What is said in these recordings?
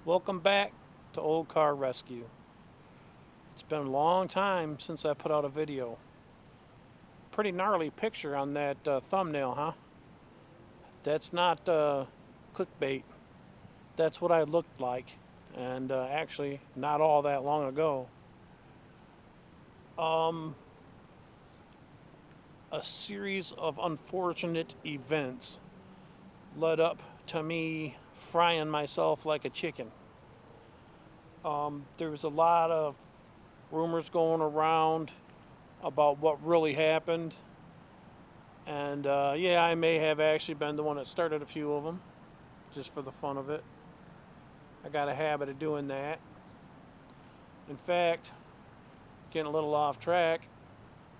Welcome back to Old Car Rescue. It's been a long time since I put out a video. Pretty gnarly picture on that thumbnail, huh? That's not clickbait. That's what I looked like, and actually, not all that long ago. Um, a series of unfortunate events led up to me frying myself like a chicken. There was a lot of rumors going around about what really happened. And yeah, I may have actually been the one that started a few of them, just for the fun of it. I got a habit of doing that. In fact, getting a little off track,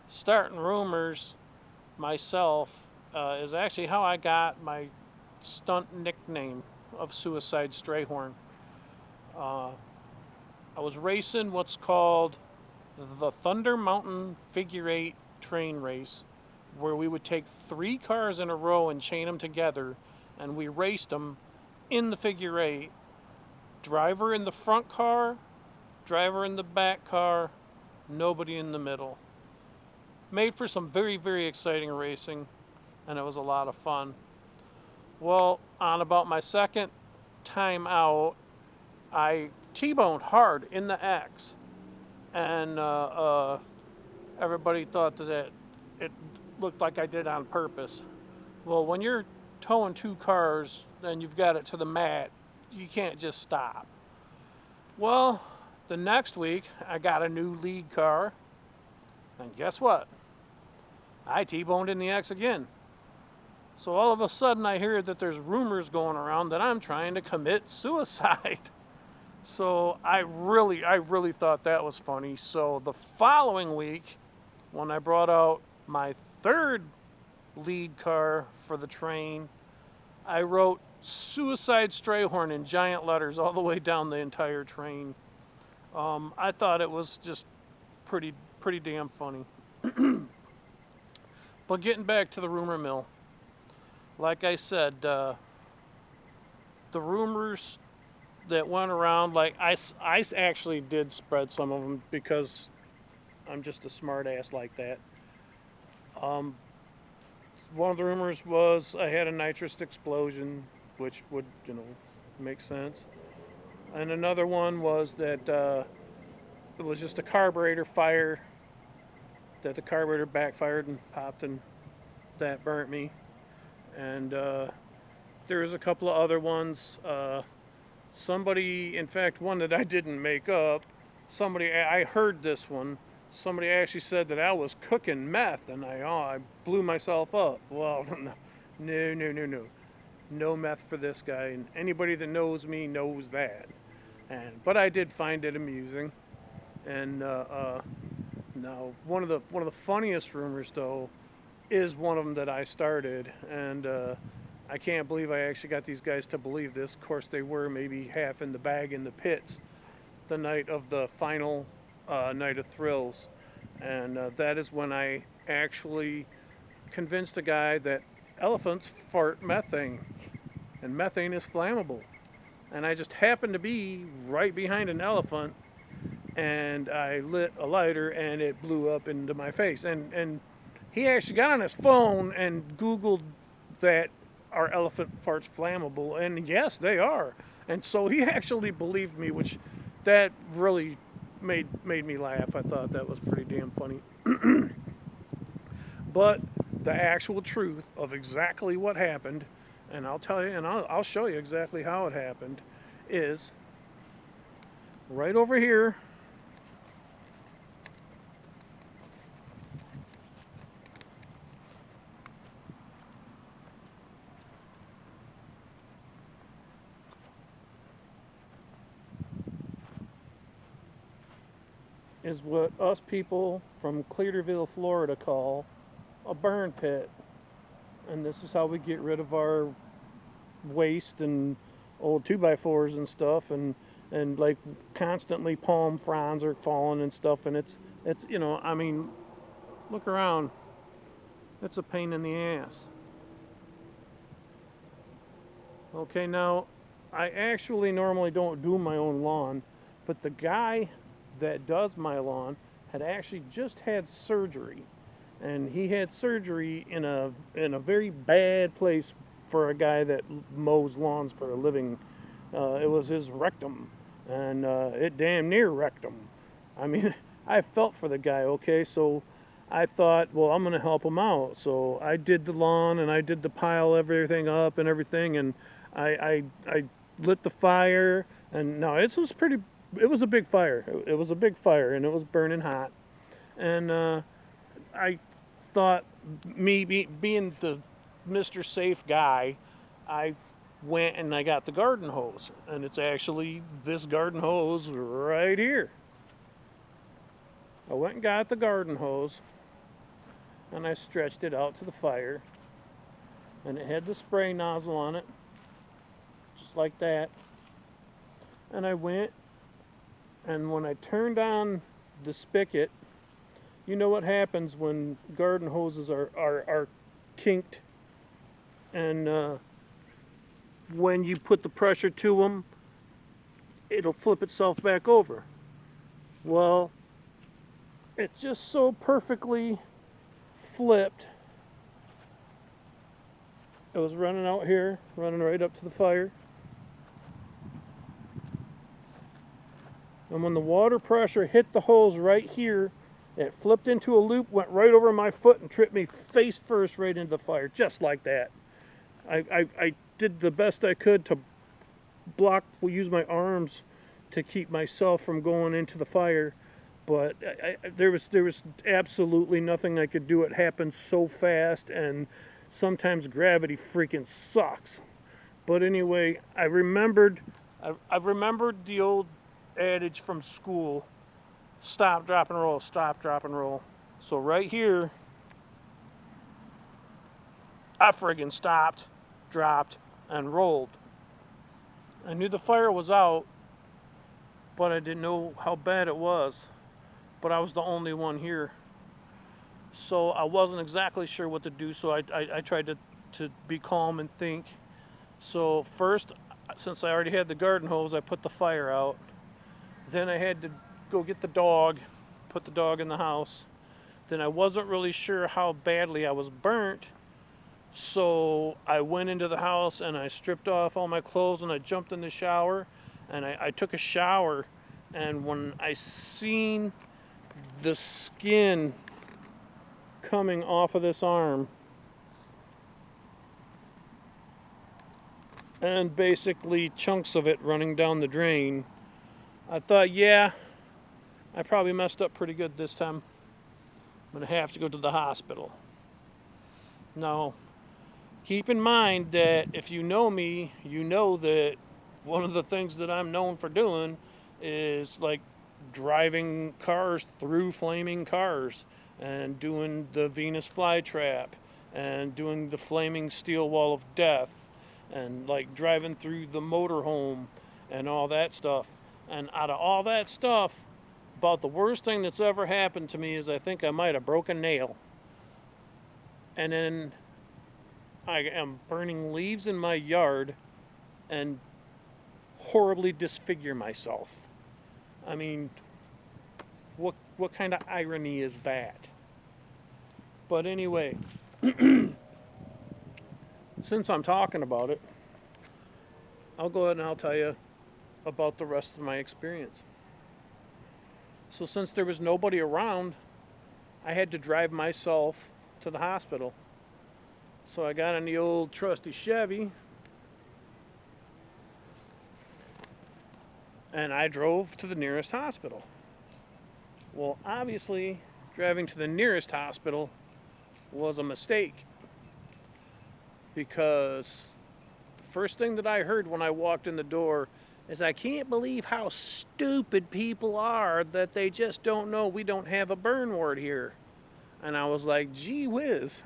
starting rumors myself is actually how I got my stunt nickname of Suicide Strahorn. Uh, I was racing what's called the Thunder Mountain Figure 8 train race, where we would take 3 cars in a row and chain them together, and we raced them in the figure 8. Driver in the front car, driver in the back car, nobody in the middle. Made for some very, very exciting racing, and it was a lot of fun. Well, on about my second time out, I T-boned hard in the X, and everybody thought that it looked like I did on purpose. Well, when you're towing 2 cars and you've got it to the mat, you can't just stop. Well, the next week I got a new lead car, and guess what? I T-boned in the X again. So all of a sudden I hear that there's rumors going around that I'm trying to commit suicide. So I really thought that was funny. So the following week, when I brought out my third lead car for the train, I wrote Suicide Strahorn in giant letters all the way down the entire train. I thought it was just pretty damn funny. But getting back to the rumor mill, like I said, the rumors that went around, like I actually did spread some of them because I'm just a smart ass like that. Um, one of the rumors was I had a nitrous explosion, which would, make sense. And another one was that it was just a carburetor fire, that the carburetor backfired and popped, and that burnt me. And there was a couple of other ones. Somebody, in fact, one that I didn't make up, I heard this one. Somebody actually said that I was cooking meth, and I blew myself up. Well, no. No meth for this guy, and anybody that knows me knows that. But I did find it amusing. And now one of the funniest rumors though is one of them that I started, and I can't believe I actually got these guys to believe this. Of course, they were maybe half in the bag in the pits the night of the final night of thrills, and that is when I actually convinced a guy that elephants fart methane, and methane is flammable. And I just happened to be right behind an elephant, and I lit a lighter, and it blew up into my face. And he actually got on his phone and Googled that are elephant farts flammable, and yes, they are. And so he actually believed me, which that really made me laugh. I thought that was pretty damn funny. But the actual truth of exactly what happened, and I'll tell you, and I'll show you exactly how it happened, is right over here. Is what us people from Clearville, Florida call a burn pit. And this is how we get rid of our waste and old 2x4s and stuff, and like constantly palm fronds are falling and stuff, and it's I mean, look around. It's a pain in the ass. Okay, now I actually normally don't do my own lawn, but the guy that does my lawn had actually just had surgery, and he had surgery in a very bad place for a guy that mows lawns for a living. It was his rectum, and it damn near wrecked him. I mean, I felt for the guy. Okay, so I thought, well, I'm gonna help him out. So I did the lawn and I did the pile everything up and everything, and I lit the fire. And no, it was pretty. It was a big fire. It was a big fire, and it was burning hot. And I thought, being the Mr. Safe guy, I went and I got the garden hose, and it's actually this garden hose right here. I went and got the garden hose, and I stretched it out to the fire, and it had the spray nozzle on it, just like that. And I went, and when I turned on the spigot, you know what happens when garden hoses are kinked, and when you put the pressure to them, it'll flip itself back over. Well, it just so perfectly flipped. It was running out here, running right up to the fire. And when the water pressure hit the hose right here, it flipped into a loop, went right over my foot, and tripped me face first right into the fire, just like that. I did the best I could to use my arms to keep myself from going into the fire, but there was absolutely nothing I could do. It happened so fast, and sometimes gravity freaking sucks. But anyway, I remembered the old adage from school: stop, drop, and roll, stop, drop, and roll. So right here, I friggin' stopped, dropped, and rolled. I knew the fire was out, but I didn't know how bad it was. But I was the only one here, so I wasn't exactly sure what to do. So I tried to be calm and think. So first, since I already had the garden hose, I put the fire out. Then I had to go get the dog, put the dog in the house. Then I wasn't really sure how badly I was burnt, so I went into the house and I stripped off all my clothes and I jumped in the shower, and I took a shower. And when I seen the skin coming off of this arm, and basically chunks of it running down the drain, I thought, yeah, I probably messed up pretty good this time. I'm gonna have to go to the hospital. Now, keep in mind that if you know me, you know that one of the things that I'm known for doing is like driving cars through flaming cars, and doing the Venus flytrap, and doing the flaming steel wall of death, and like driving through the motorhome and all that stuff. And out of all that stuff, about the worst thing that's ever happened to me is I think I might have broken a nail. And then I am burning leaves in my yard and horribly disfigure myself. I mean, what kind of irony is that? But anyway, since I'm talking about it, I'll go ahead and I'll tell you about the rest of my experience. So since there was nobody around, I had to drive myself to the hospital. So I got in the old trusty Chevy, and I drove to the nearest hospital. Well, obviously, driving to the nearest hospital was a mistake, because the first thing that I heard when I walked in the door is, I can't believe how stupid people are that they just don't know we don't have a burn ward here. And I was like, gee whiz,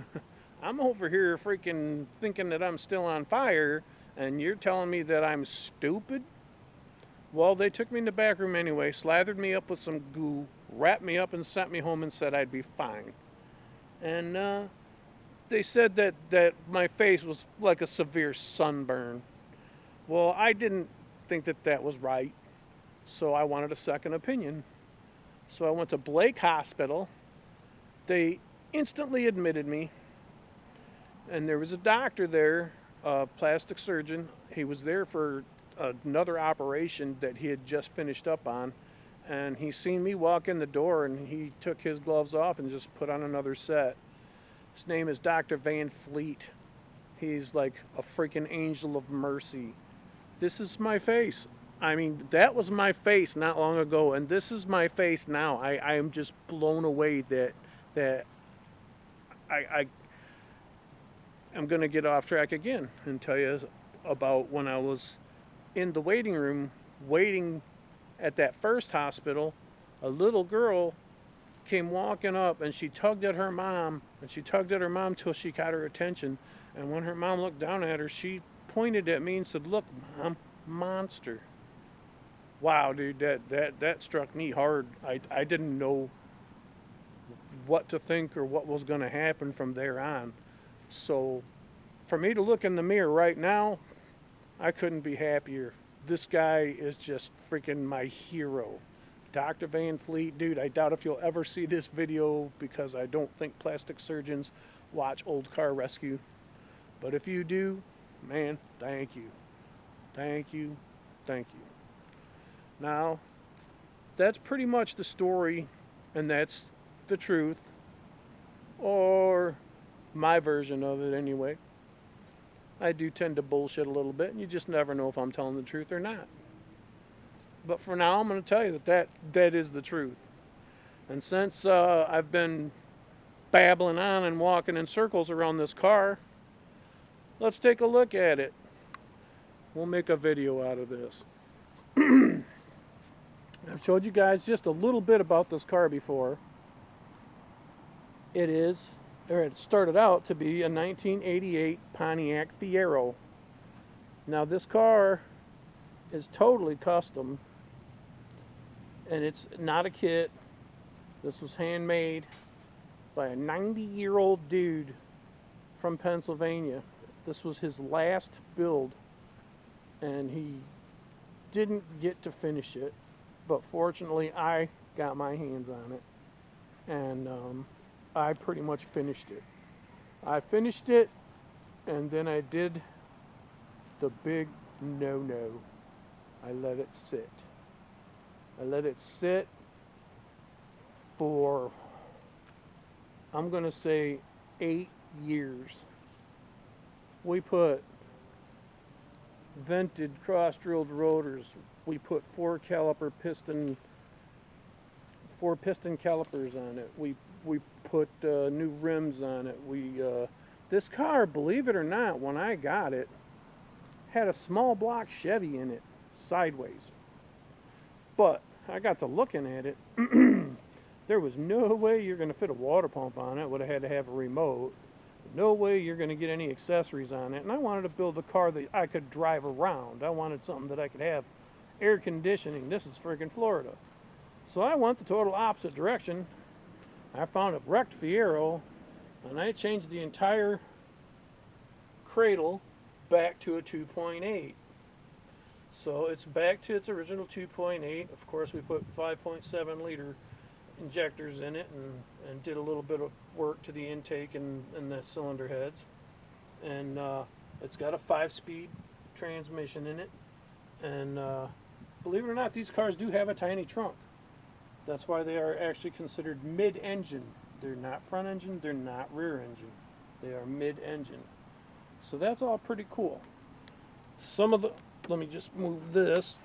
I'm over here freaking thinking that I'm still on fire, and you're telling me that I'm stupid? Well, they took me in the back room anyway, slathered me up with some goo, wrapped me up and sent me home and said I'd be fine. And they said that my face was like a severe sunburn. Well, I didn't think that that was right, so I wanted a second opinion. So I went to Blake Hospital. They instantly admitted me, and there was a doctor there, a plastic surgeon. He was there for another operation that he had just finished up on, and he seen me walk in the door, and he took his gloves off and just put on another set. His name is Dr. Van Fleet. He's like a freaking angel of mercy. This is my face. I mean, that was my face not long ago, and this is my face now. I am just blown away that I am going to get off track again and tell you about when I was in the waiting room waiting at that first hospital. A little girl came walking up, and she tugged at her mom, and she tugged at her mom till she got her attention. And when her mom looked down at her, she pointed at me and said, "Look, Mom, monster." Wow, dude, that struck me hard. I didn't know what to think or what was going to happen from there on. So for me to look in the mirror right now, I couldn't be happier. This guy is just freaking my hero. Dr. Van Fleet, dude, I doubt if you'll ever see this video because I don't think plastic surgeons watch Old Car Rescue. But if you do, man, thank you. Thank you. Thank you. Now, that's pretty much the story, and that's the truth, or my version of it anyway. I do tend to bullshit a little bit, and you just never know if I'm telling the truth or not. But for now, I'm going to tell you that is the truth. And since I've been babbling on and walking in circles around this car, let's take a look at it. We'll make a video out of this. I've showed you guys just a little bit about this car before. It started out to be a 1988 Pontiac Fiero. Now this car is totally custom, and it's not a kit. This was handmade by a 90-year-old dude from Pennsylvania. This was his last build, and he didn't get to finish it, but fortunately I got my hands on it, and I pretty much finished it. I finished it, and then I did the big no-no. I let it sit. I let it sit for, I'm going to say, 8 years. We put vented cross-drilled rotors. We put four piston calipers on it. We put new rims on it. This car, believe it or not, when I got it, had a small block Chevy in it, sideways. But I got to looking at it. There was no way you're going to fit a water pump on it. Would have had to have a remote. No way you're going to get any accessories on it. And I wanted to build a car that I could drive around. I wanted something that I could have air conditioning. This is freaking Florida. So I went the total opposite direction. I found a wrecked Fiero, and I changed the entire cradle back to a 2.8. So it's back to its original 2.8. Of course, we put 5.7 liter injectors in it, and did a little bit of work to the intake and the cylinder heads. And it's got a 5-speed transmission in it. And believe it or not, these cars do have a tiny trunk. That's why they are actually considered mid-engine. They're not front engine, they're not rear engine. They are mid-engine. So that's all pretty cool. Let me just move this.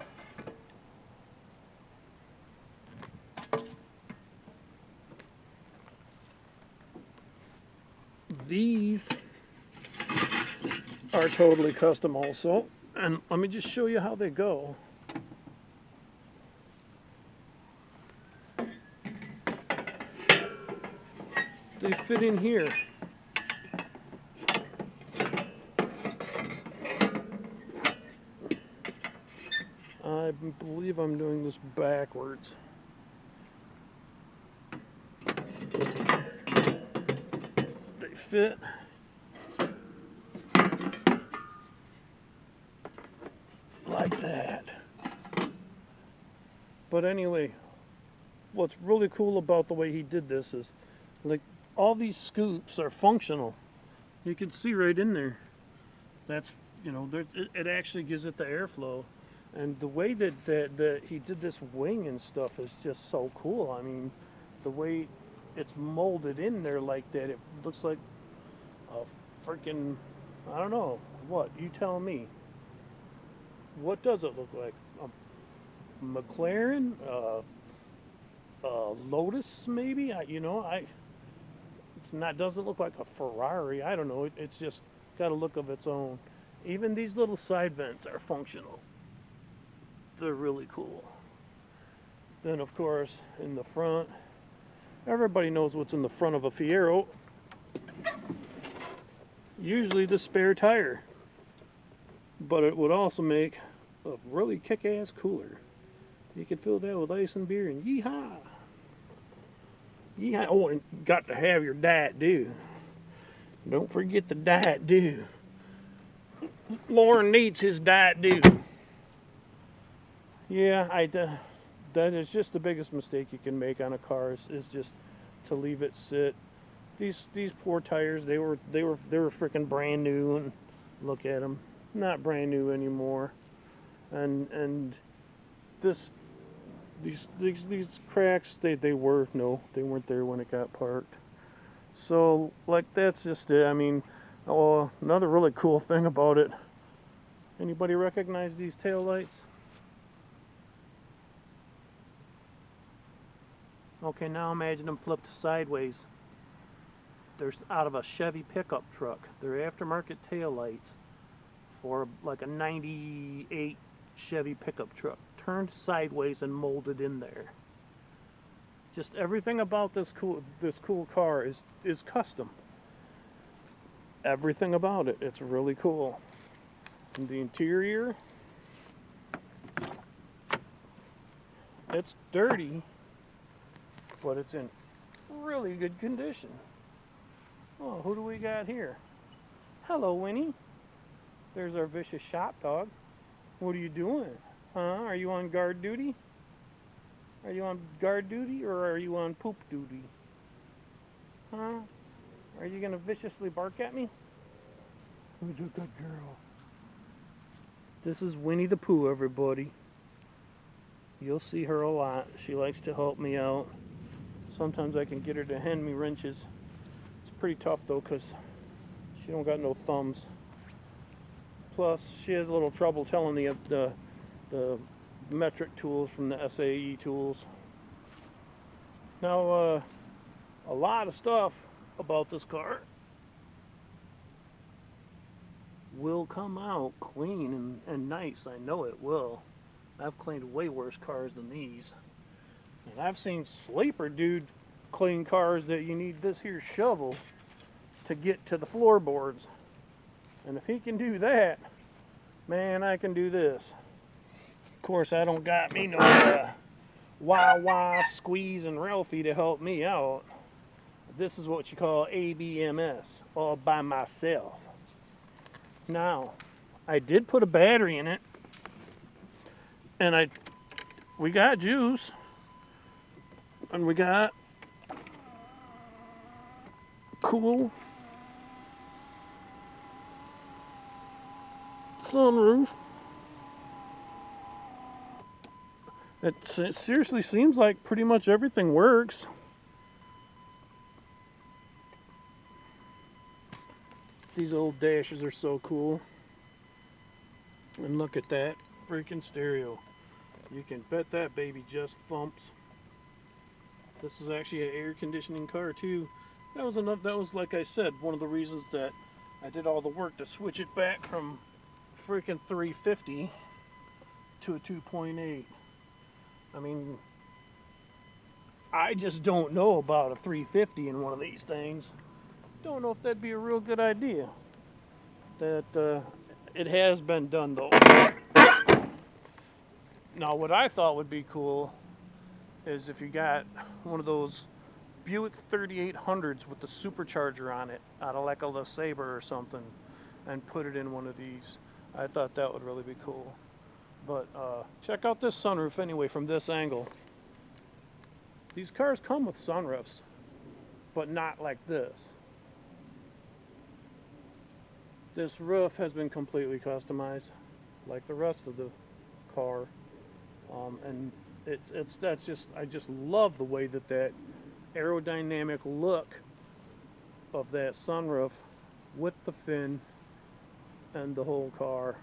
These are totally custom also. And let me just show you how they go. They fit in here. I believe I'm doing this backwards. They fit. that. But anyway, what's really cool about the way he did this is, like, all these scoops are functional. You can see right in there. That's, you know, it actually gives it the airflow. And the way that he did this wing and stuff is just so cool. I mean, the way it's molded in there like that, it looks like a freaking, I don't know, what? You tell me. What does it look like? A McLaren? Lotus, maybe? It's not, doesn't look like a Ferrari. I don't know. It's just got a look of its own. Even these little side vents are functional. They're really cool. Then, of course, in the front, everybody knows what's in the front of a Fiero. Usually the spare tire. But it would also make a really kick-ass cooler. You could fill that with ice and beer and yeehaw. Yeehaw. Oh, and got to have your Diet Dew. Don't forget the Diet Dew. Lauren needs his Diet Dew. Yeah, that is just the biggest mistake you can make on a car is just to leave it sit. These poor tires, they were freaking brand new, and look at them, not brand new anymore. And these cracks, they weren't there when it got parked. So, like, that's just it. I mean, another really cool thing about it. Anybody recognize these taillights? Okay, now imagine them flipped sideways. They're out of a Chevy pickup truck. They're aftermarket taillights for like a 98 Chevy pickup truck, turned sideways and molded in there. Just everything about this cool car is custom. Everything about it, it's really cool. And the interior, it's dirty, but it's in really good condition. Oh, who do we got here? Hello, Winnie. There's our vicious shop dog. What are you doing? Huh? Are you on guard duty? Are you on guard duty or are you on poop duty? Huh? Are you gonna viciously bark at me? Who's a good girl? This is Winnie the Pooh, everybody. You'll see her a lot. She likes to help me out. Sometimes I can get her to hand me wrenches. It's pretty tough though, because she don't got no thumbs. Plus, she has a little trouble telling the metric tools from the SAE tools. Now, a lot of stuff about this car will come out clean and nice. I know it will. I've cleaned way worse cars than these. And I've seen Sleeper dude clean cars that you need this here shovel to get to the floorboards. And if he can do that, man, I can do this. Of course, I don't got me no wah Squeeze and Ralphie to help me out. This is what you call ABMS, all by myself. Now, I did put a battery in it, and we got juice, and we got cool sunroof. It seriously seems like pretty much everything works. These old dashes are so cool. And look at that freaking stereo. You can bet that baby just thumps. This is actually an air conditioning car too. That was like I said, one of the reasons that I did all the work to switch it back from freaking 350 to a 2.8. I mean, I just don't know about a 350 in one of these things. Don't know if that'd be a real good idea. It has been done though. Now, what I thought would be cool is if you got one of those Buick 3800s with the supercharger on it, out of like a LeSabre or something, and put it in one of these. I thought that would really be cool. But check out this sunroof anyway from this angle. These cars come with sunroofs, but not like this. This roof has been completely customized, like the rest of the car, and I just love the way that aerodynamic look of that sunroof with the fin and the whole car.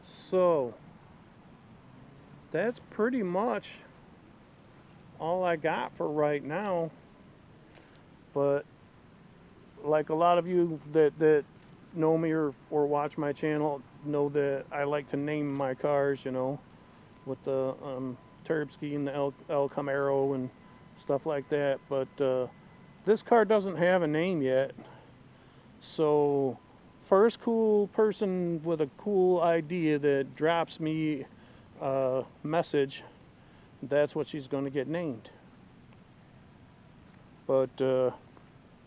So that's pretty much all I got for right now. But like a lot of you that know me or watch my channel know that I like to name my cars, you know, with the Turbsky and the El Camaro and stuff like that. But this car doesn't have a name yet. So first cool person with a cool idea that drops me a message, that's what she's going to get named. But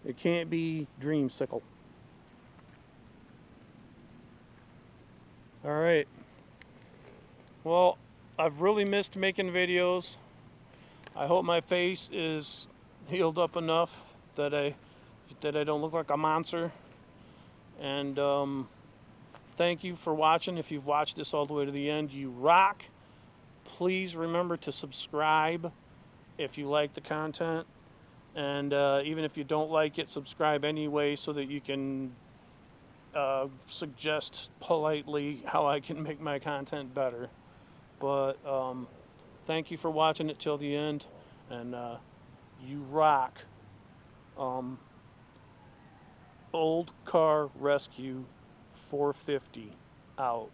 it can't be Dreamsicle. Alright. Well, I've really missed making videos. I hope my face is healed up enough that I don't look like a monster. And thank you for watching. If you've watched this all the way to the end, you rock. Please remember to subscribe if you like the content. And even if you don't like it, subscribe anyway so that you can suggest politely how I can make my content better. But thank you for watching it till the end, and you rock. Old Car Rescue 450 out.